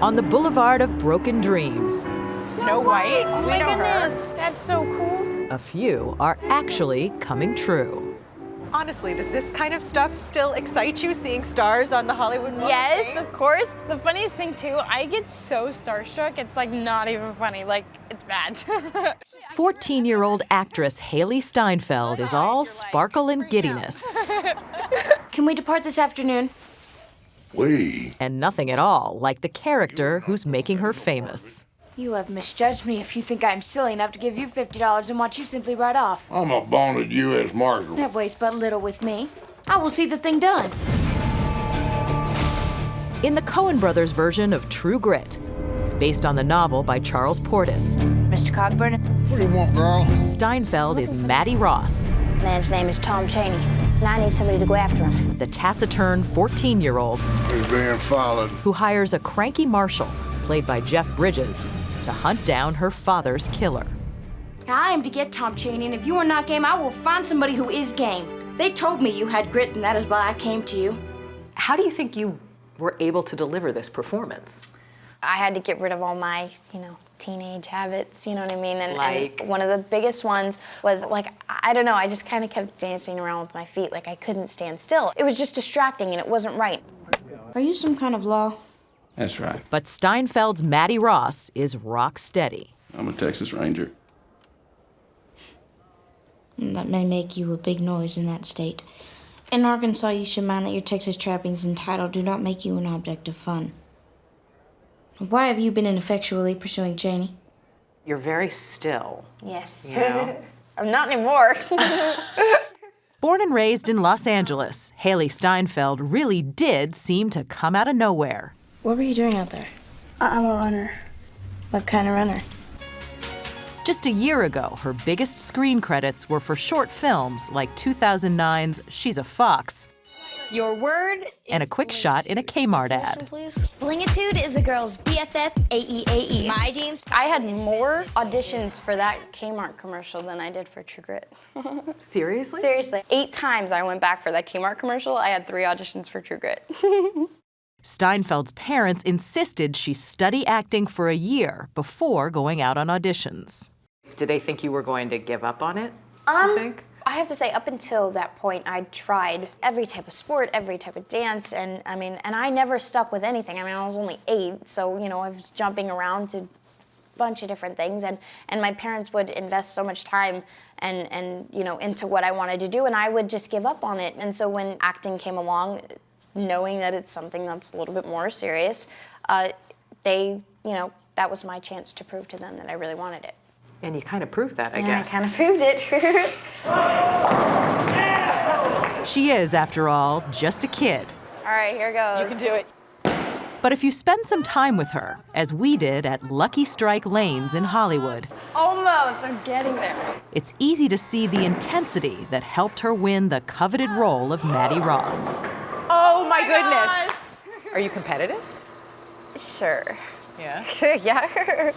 on the Boulevard of Broken Dreams. Snow White? Oh my goodness, that's so cool. A few are actually coming true. Honestly, does this kind of stuff still excite you, seeing stars on the Hollywood Walk of Yes, Fame? of course. The funniest thing too, I get so starstruck, it's like not even funny, like it's bad. 14-year-old actress Hailee Steinfeld is all sparkle and giddiness. Can we depart this afternoon? And nothing at all like the character who's making her famous. You have misjudged me if you think I'm silly enough to give you $50 and watch you simply ride off. I'm a bonded U.S. Marshal. That weighs but little with me. I will see the thing done. In the Coen brothers' version of True Grit, based on the novel by Charles Portis, Mr. Cogburn? What do you want, girl? Steinfeld is Mattie Ross, Man's name is Tom Chaney, and I need somebody to go after him. the taciturn 14-year-old He's being followed. who hires a cranky marshal, played by Jeff Bridges, to hunt down her father's killer. I am to get Tom Chaney, and if you are not game, I will find somebody who is game. They told me you had grit, and that is why I came to you. How do you think you were able to deliver this performance? I had to get rid of all my, teenage habits, you know what I mean? Like? And one of the biggest ones was like, I don't know, I just kind of kept dancing around with my feet, like I couldn't stand still. It was just distracting and it wasn't right. Are you some kind of law? That's right. But Steinfeld's Mattie Ross is rock steady. I'm a Texas Ranger. That may make you a big noise in that state. In Arkansas, you should mind that your Texas trappings and title do not make you an object of fun. Why have you been ineffectually pursuing Chaney? You're very still. Yes. Yeah. I'm not anymore. Born and raised in Los Angeles, Hailee Steinfeld really did seem to come out of nowhere. What were you doing out there? I'm a runner. What kind of runner? Just a year ago, her biggest screen credits were for short films like 2009's She's a Fox Your word and a quick shot in a Kmart ad. please. Blingitude is a girl's BFF AEAE. My jeans. I had more auditions for that Kmart commercial than I did for True Grit. Seriously? Seriously. 8 times I went back for that Kmart commercial. I had 3 auditions for True Grit. Steinfeld's parents insisted she study acting for a year before going out on auditions. Did they think you were going to give up on it, you think? I have to say, up until that point, I tried every type of sport, every type of dance, and I never stuck with anything. I was only 8, so, I was jumping around to a bunch of different things, and my parents would invest so much time and into what I wanted to do, and I would just give up on it. And so when acting came along, knowing that it's something that's a little bit more serious, that was my chance to prove to them that I really wanted it. And you kind of proved that, I And guess. I kind of proved it. She is, after all, just a kid. All right, here goes. You can do it. But if you spend some time with her, as we did at Lucky Strike Lanes in Hollywood, Almost, I'm getting there. it's easy to see the intensity that helped her win the coveted role of Mattie Ross. Oh my goodness. Are you competitive? Sure. Yeah. Yeah.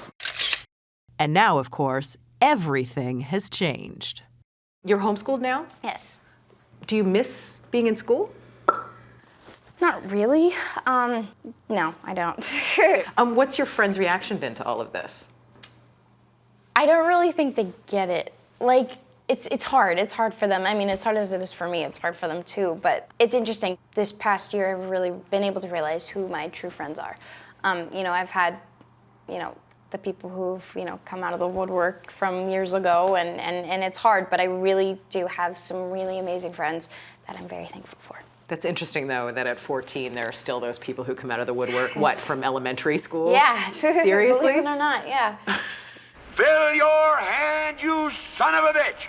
And now, of course, everything has changed. You're homeschooled now? Yes. Do you miss being in school? Not really. No, I don't. What's your friend's reaction been to all of this? I don't really think they get it. Like, it's hard. It's hard for them. As hard as it is for me, it's hard for them too. But it's interesting. This past year, I've really been able to realize who my true friends are. I've had, the people who've, come out of the woodwork from years ago, and it's hard, but I really do have some really amazing friends that I'm very thankful for. That's interesting, though, that at 14, there are still those people who come out of the woodwork, from elementary school? Yeah. Seriously? Believe it or not, yeah. Fill your hand, you son of a bitch!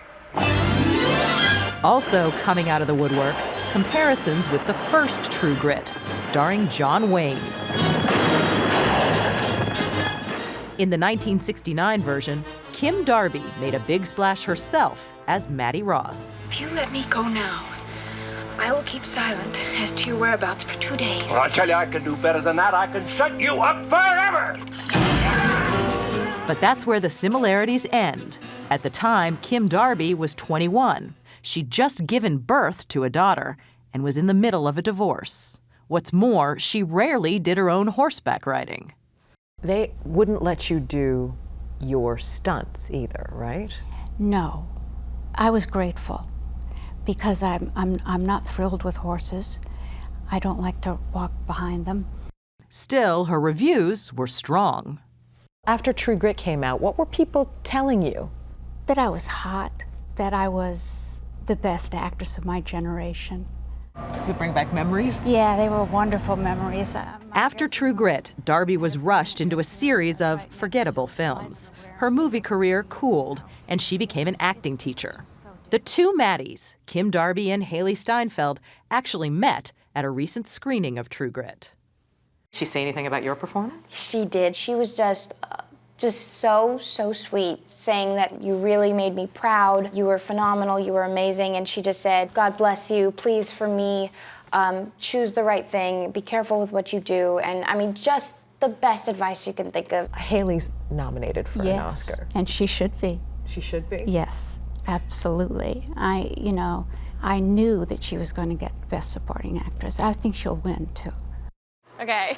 Also coming out of the woodwork, comparisons with the first True Grit, starring John Wayne. In the 1969 version, Kim Darby made a big splash herself as Mattie Ross. If you let me go now, I will keep silent as to your whereabouts for 2 days. Well, I tell you, I can do better than that. I can shut you up forever! But that's where the similarities end. At the time, Kim Darby was 21. She'd just given birth to a daughter and was in the middle of a divorce. What's more, she rarely did her own horseback riding. They wouldn't let you do your stunts either, right? No, I was grateful because I'm not thrilled with horses. I don't like to walk behind them. Still, her reviews were strong. After True Grit came out, what were people telling you? That I was hot, that I was the best actress of my generation. Does it bring back memories? Yeah, they were wonderful memories. After True Grit, Darby was rushed into a series of forgettable films. Her movie career cooled, and she became an acting teacher. The two Matties, Kim Darby and Hailee Steinfeld, actually met at a recent screening of True Grit. Did she say anything about your performance? She did. She was just so sweet, saying that you really made me proud. You were phenomenal. You were amazing. And she just said, God bless you. Please, for me, choose the right thing. Be careful with what you do. And I mean, just the best advice you can think of. Hailee's nominated for an Oscar. And she should be. She should be? Yes, absolutely. I knew that she was going to get Best Supporting Actress. I think she'll win, too. Okay.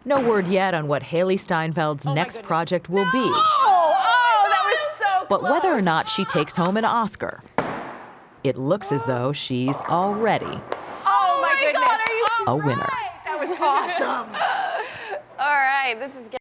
No word yet on what Hailee Steinfeld's next project will be. Oh, that was so But whether or not she takes home an Oscar, it looks as though she's already Oh my goodness. a winner. That was awesome. All right, this is good.